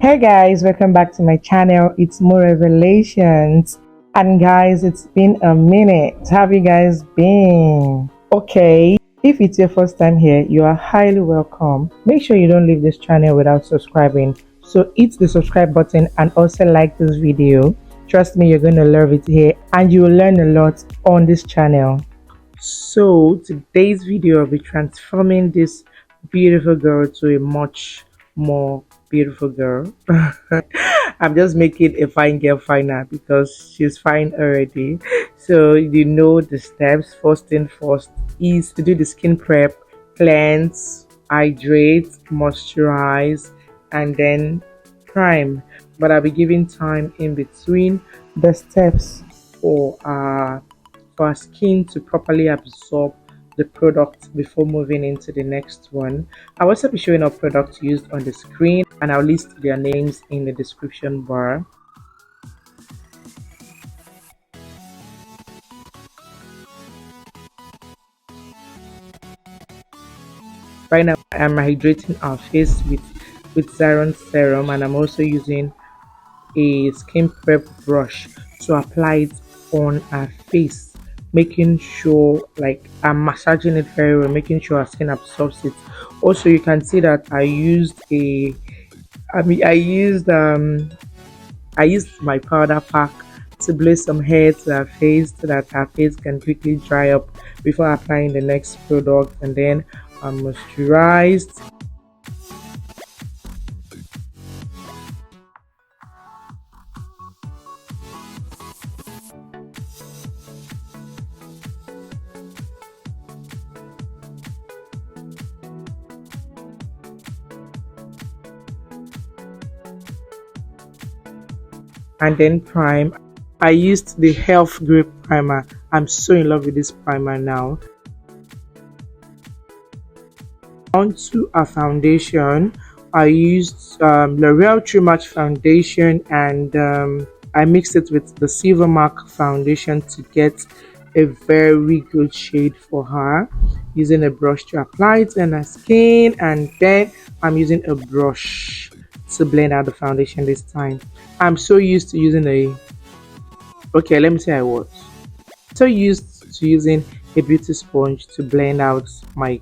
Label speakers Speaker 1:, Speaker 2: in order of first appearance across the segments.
Speaker 1: Hey guys, welcome back to my channel. It's more revelations. And guys, it's been a minute. How have you guys been? Okay, if it's your first time here, you are highly welcome. Make sure you don't leave this channel without subscribing. So hit the subscribe button and also like this video. Trust me, you're going to love it here and you will learn a lot on this channel. So today's video will be transforming this beautiful girl to a much more beautiful girl. I'm just making a fine girl finer because she's fine already. So you know the steps. First thing first is to do the skin prep, cleanse, hydrate, moisturize, and then prime. But I'll be giving time in between the steps for our skin to properly absorb the product before moving into the next one. I'll also be showing up products used on the screen and I'll list their names in the description bar. Right now I'm hydrating our face with Zaron serum, and I'm also using a skin prep brush to apply it on our face, making sure like I'm massaging it very well, making sure our skin absorbs it. Also, you can see that I used my powder pack to blow some hair to her face so that her face can quickly dry up before applying the next product, and then I'm moisturized. And then prime. I used the health grip primer. I'm so in love with this primer now. Onto a foundation, I used L'Oreal True Match foundation, and I mixed it with the Sylvimak foundation to get a very good shade for her, using a brush to apply it on her skin, and then I'm using a brush to blend out the foundation this time. I'm so used to using I was so used to using a beauty sponge to blend out my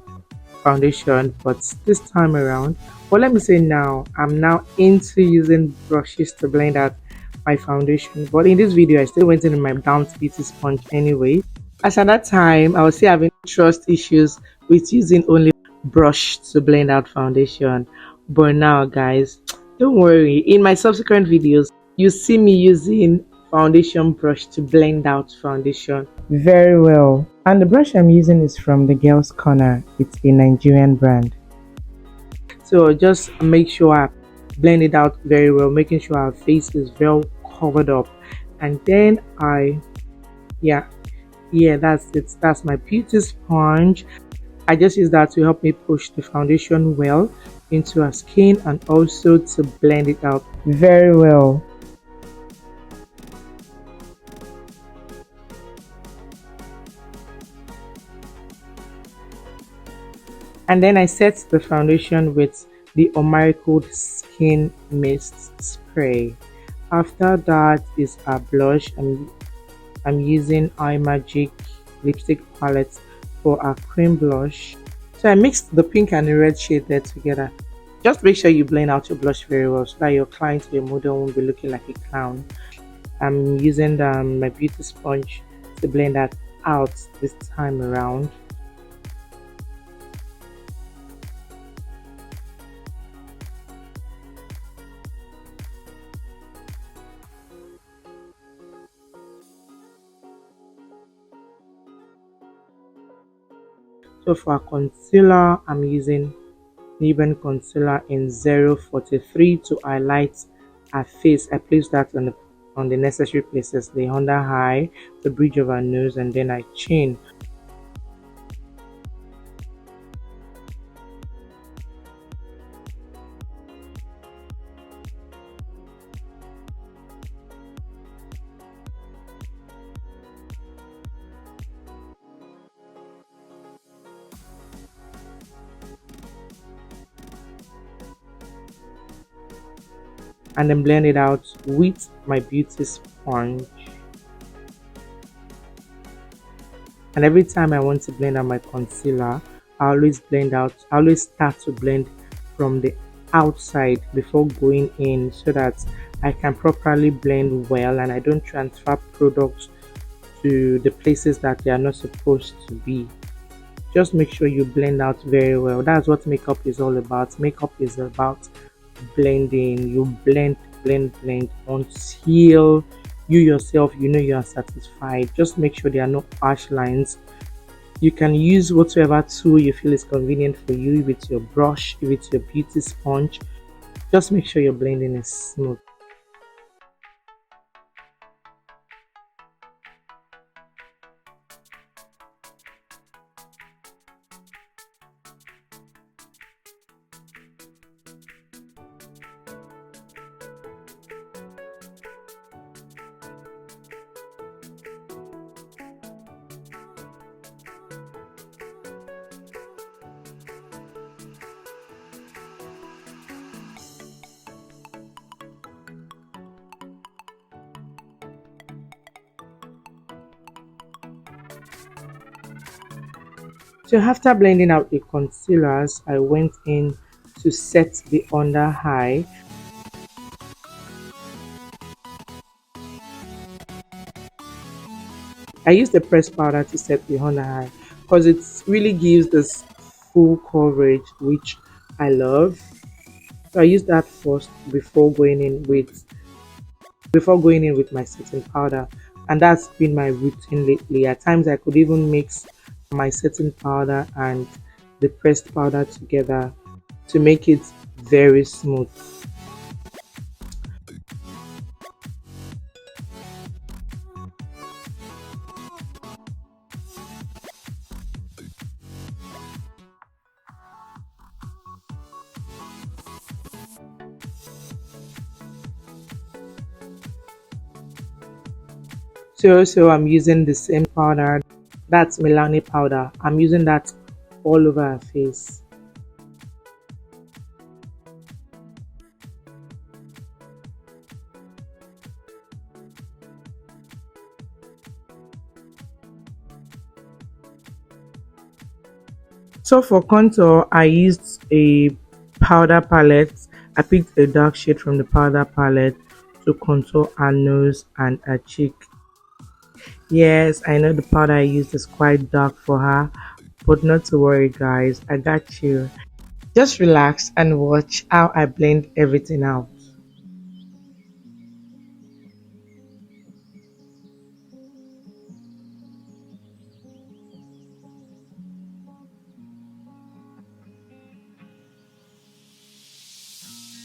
Speaker 1: foundation, but this time around, well, let me say now, I'm now into using brushes to blend out my foundation. But in this video, I still went in my down beauty sponge anyway, as at that time I was still having trust issues with using only brush to blend out foundation. But now guys, don't worry, in my subsequent videos you see me using foundation brush to blend out foundation very well. And the brush I'm using is from the Girls Corner. It's a Nigerian brand. So just make sure I blend it out very well, making sure our face is well covered up. And then yeah, that's it. That's my beauty sponge. I just use that to help me push the foundation well into our skin and also to blend it out very well. And then I set the foundation with the Omaricode Skin Mist Spray. After that is a blush. I'm using Imagic lipstick palette for a cream blush. So I mixed the pink and the red shade there together. Just make sure you blend out your blush very well so that your client or your model won't be looking like a clown. I'm using my beauty sponge to blend that out this time around. So for a concealer, I'm using Nuban concealer in 043 to highlight her face. I place that on the necessary places, the under eye, the bridge of her nose, and then her chin. and then blend it out with my beauty sponge. And every time I want to blend out my concealer, I always start to blend from the outside before going in so that I can properly blend well and I don't transfer products to the places that they are not supposed to be. Just make sure you blend out very well. That's what makeup is all about. Makeup is about blending. You blend until you yourself you know you are satisfied. Just make sure there are no harsh lines. You can use whatever tool you feel is convenient for you, with your brush, with your beauty sponge. Just make sure your blending is smooth. So after blending out the concealers, I went in to set the under eye. I use the pressed powder to set the under eye because it really gives this full coverage, which I love. So I use that first before going in with my setting powder, and that's been my routine lately. At times I could even mix my setting powder and the pressed powder together to make it very smooth. So also I'm using the same powder, that's Milani powder. I'm using that all over her face. So for contour, I used a powder palette. I picked a dark shade from the powder palette to contour her nose and her cheek. Yes, I know the powder I used is quite dark for her, but not to worry, guys. I got you. Just relax and watch how I blend everything out.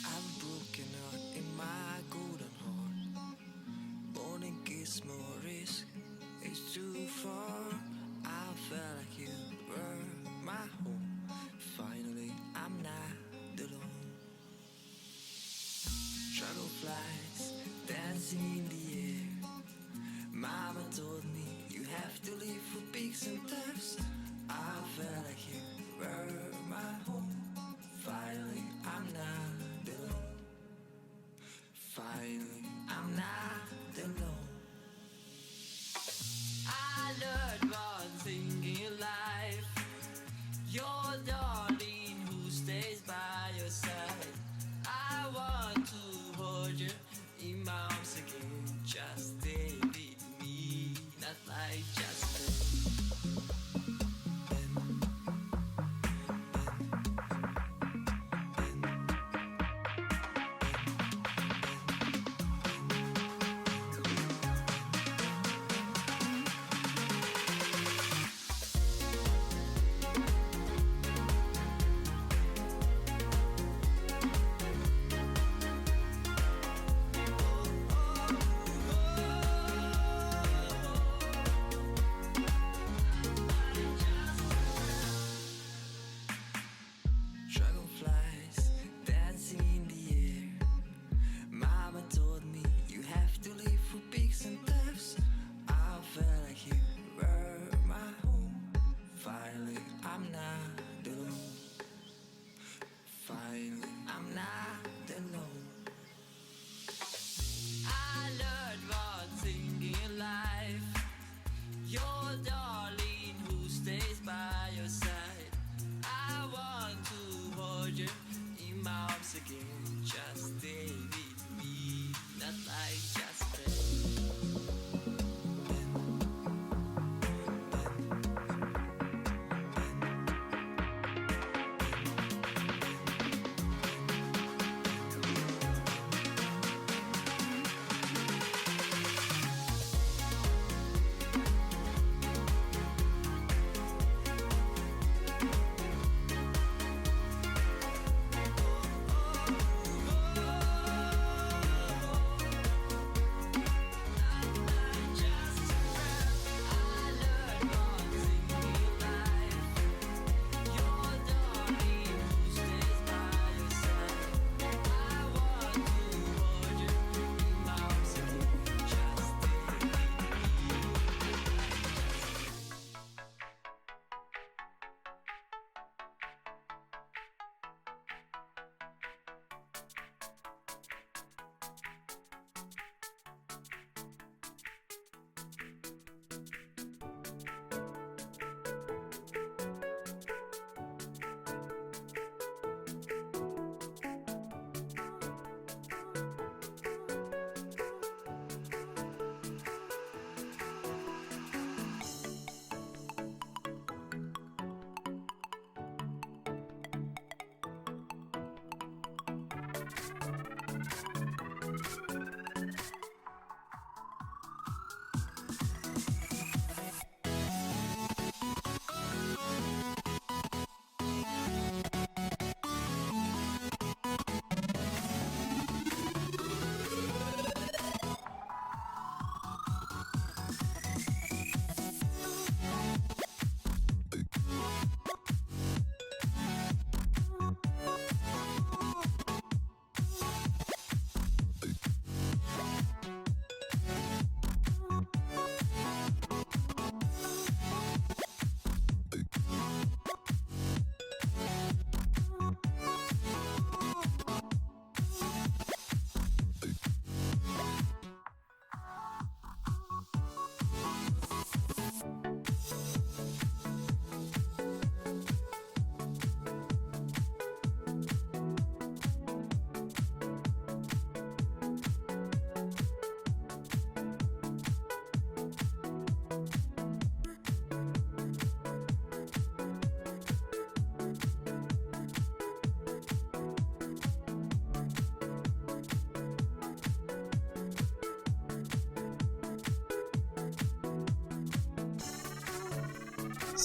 Speaker 2: I'm broken out in my golden heart. Morning gives more risk. It's too far. I felt like you were my home. Finally, I'm not alone. Dragonflies dancing in the air. Mama told me you have to live for peaks and thirst. I felt like you were my home. Finally, I'm not alone. Finally, I'm not alone. I learned one thing in life. Your darling who stays by your side. I want to hold you in my arms again. Just stay with me, not like just bend, bend, bend, bend. once again. Just stay with me, not like just friends.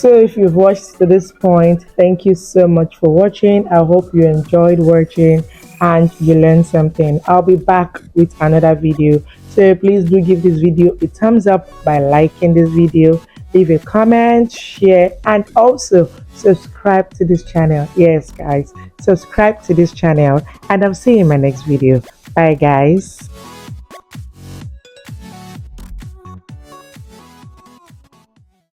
Speaker 1: So, if you've watched to this point, thank you so much for watching. I hope you enjoyed watching and you learned something. I'll be back with another video. So, please do give this video a thumbs up by liking this video, leave a comment, share, and also subscribe to this channel. Yes, guys, subscribe to this channel, and I'll see you in my next video. Bye, guys.